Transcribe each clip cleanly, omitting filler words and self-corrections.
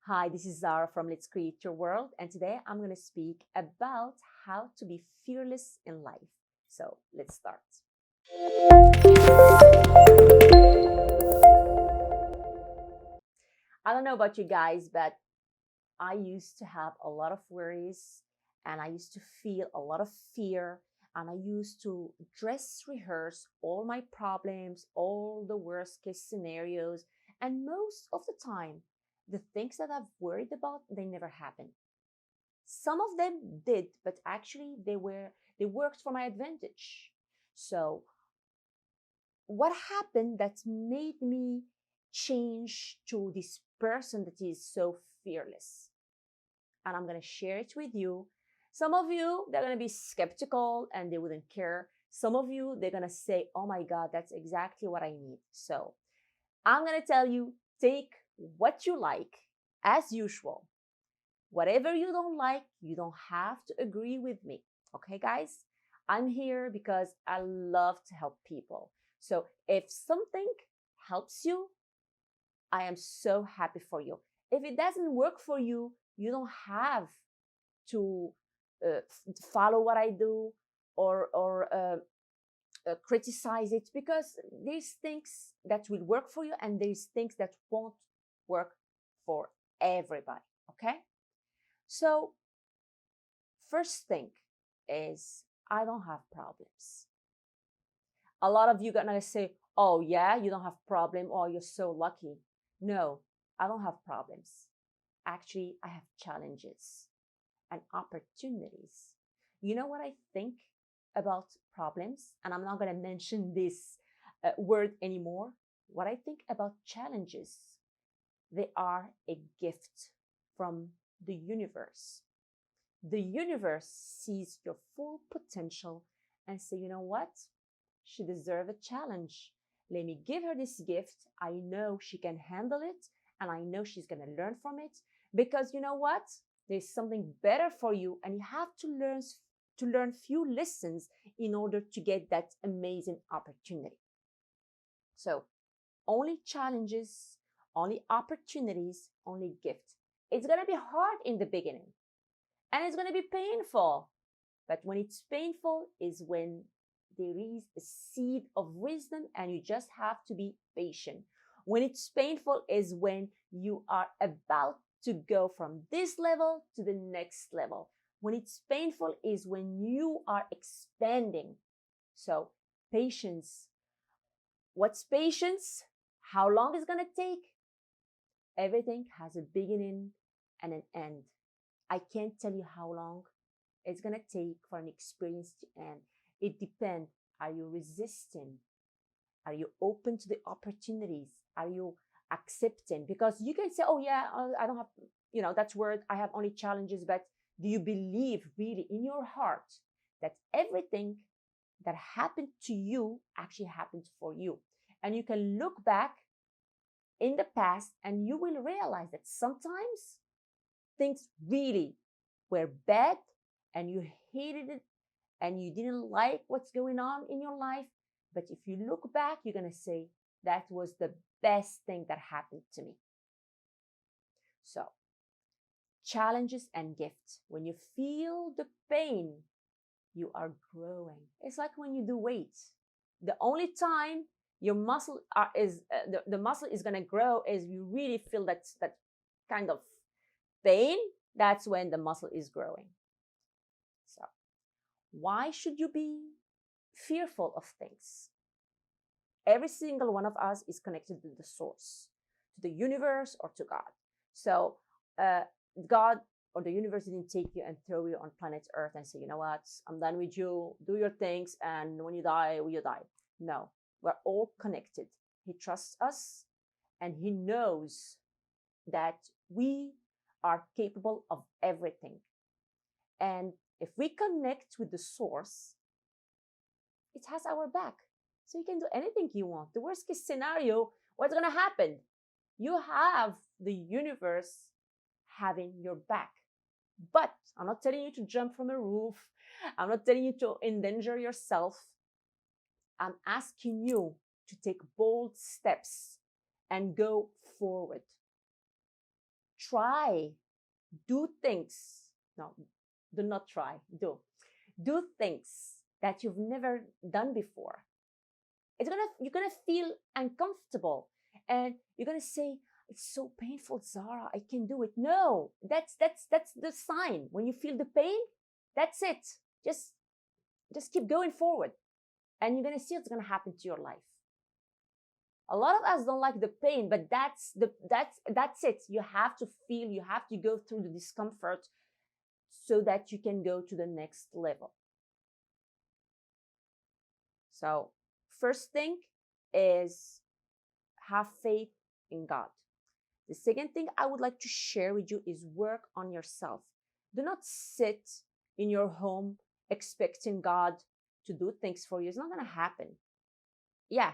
Hi, this is Zara from Let's Create Your World, and today I'm going to speak about how to be fearless in life. So let's start. I don't know about you guys, but I used to have a lot of worries and I used to feel a lot of fear. And I used to dress rehearse all my problems, all the worst case scenarios. And most of the time, the things that I've worried about, they never happened. Some of them did, but actually they worked for my advantage. So what happened that made me change to this person that is so fearless? And I'm going to share it with you. Some of you, they're going to be skeptical and they wouldn't care. Some of you, they're going to say, oh my God, that's exactly what I need. So I'm going to tell you, take what you like as usual. Whatever you don't like, you don't have to agree with me. Okay, guys? I'm here because I love to help people. So if something helps you, I am so happy for you. If it doesn't work for you, you don't have to follow what I do or criticize it, because there's things that will work for you and there's things that won't work for everybody. Okay? So, first thing is, I don't have problems. A lot of you gonna say, oh yeah, you don't have problem, oh you're so lucky. No, I don't have problems. Actually, I have challenges and opportunities. You know what I think about problems? And I'm not gonna mention this word anymore. What I think about challenges, they are a gift from the universe. The universe sees your full potential and say, you know what? She deserves a challenge. Let me give her this gift. I know she can handle it and I know she's going to learn from it, because you know what? There's something better for you and you have to learn few lessons in order to get that amazing opportunity. So, only challenges, only opportunities, only gifts. It's going to be hard in the beginning and it's going to be painful. But when it's painful is when there is a seed of wisdom and you just have to be patient. When it's painful is when you are about to go from this level to the next level. When it's painful is when you are expanding. So patience. What's patience? How long is it going to take? Everything has a beginning and an end. I can't tell you how long it's going to take for an experience to end. It depends. Are you resisting? Are you open to the opportunities? Are you accepting? Because you can say, oh yeah, I don't have, that's word, I have only challenges. But do you believe really in your heart that everything that happened to you actually happened for you? And you can look back in the past and you will realize that sometimes things really were bad and you hated it and you didn't like what's going on in your life. But if you look back, you're going to say, that was the best thing that happened to me. So, challenges and gifts. When you feel the pain, you are growing. It's like when you do weights. The only time your muscle the muscle is going to grow is you really feel that kind of pain. That's when the muscle is growing. So, why should you be fearful of things? Every single one of us is connected to the source, to the universe, or to God. So, God or the universe didn't take you and throw you on planet Earth and say, you know what, I'm done with you, do your things, and when you die, you die. No, we're all connected. He trusts us and He knows that we are capable of everything. And if we connect with the source, it has our back. So you can do anything you want. The worst case scenario, what's going to happen? You have the universe having your back. But I'm not telling you to jump from a roof. I'm not telling you to endanger yourself. I'm asking you to take bold steps and go forward. try, do things. No, do not try, do things that you've never done before. You're gonna feel uncomfortable, and you're gonna say, it's so painful, Zara, I can do it. No, that's the sign. When you feel the pain, that's it. Just keep going forward, and you're gonna see what's gonna happen to your life. A lot of us don't like the pain, but that's it. You have to feel, you have to go through the discomfort so that you can go to the next level. So, first thing is have faith in God. The second thing I would like to share with you is work on yourself. Do not sit in your home expecting God to do things for you. It's not going to happen. Yeah,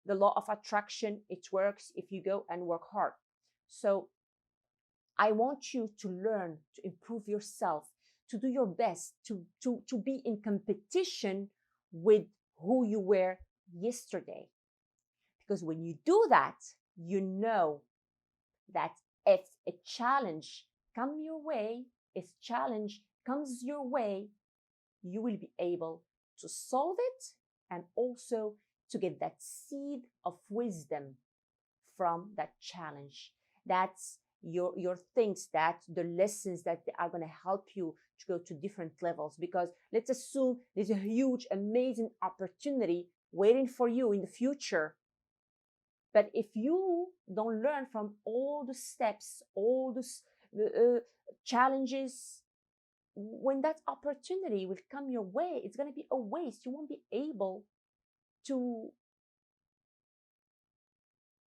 the law of attraction, it works if you go and work hard. So I want you to learn to improve yourself, to do your best, to be in competition with who you were yesterday. Because when you do that, you know that if a challenge comes your way, you will be able to solve it and also to get that seed of wisdom from that challenge. That's your things, that the lessons that are going to help you to go to different levels. Because let's assume there's a huge, amazing opportunity waiting for you in the future. But if you don't learn from all the steps, all the challenges, when that opportunity will come your way, it's going to be a waste. You won't be able to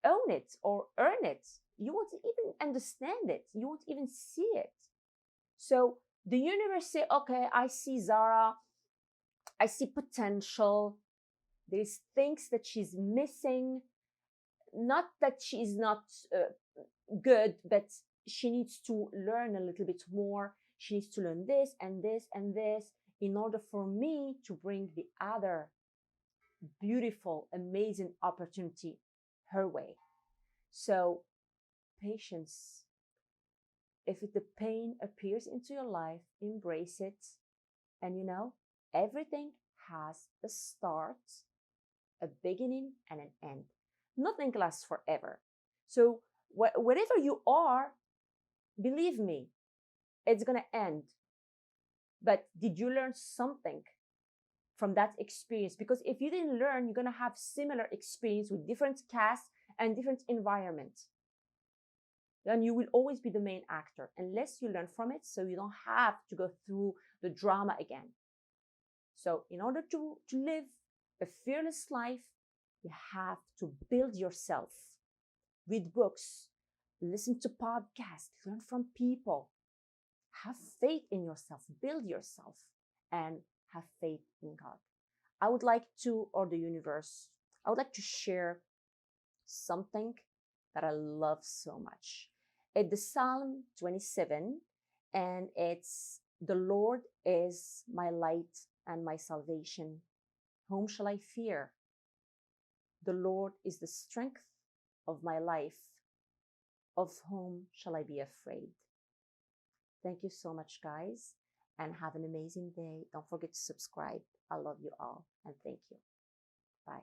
own it or earn it. You won't even understand it. You won't even see it. So the universe say, okay, I see Zara. I see potential. There's things that she's missing. Not that she is not good, but she needs to learn a little bit more. She needs to learn this and this and this in order for me to bring the other beautiful, amazing opportunity her way. So, patience. If the pain appears into your life, embrace it. And everything has a start, a beginning, and an end. Nothing lasts forever. So, wherever you are, believe me, it's going to end. But did you learn something from that experience? Because if you didn't learn, you're going to have similar experience with different casts and different environments. Then you will always be the main actor unless you learn from it, so you don't have to go through the drama again. So in order to live a fearless life, you have to build yourself. Read books, listen to podcasts, learn from people. Have faith in yourself, build yourself, and have faith in God. I would like to, or the universe, I would like to share something that I love so much. It's the Psalm 27, and it's, the Lord is my light and my salvation. Whom shall I fear? The Lord is the strength of my life. Of whom shall I be afraid? Thank you so much, guys, and have an amazing day. Don't forget to subscribe. I love you all, and thank you. Bye.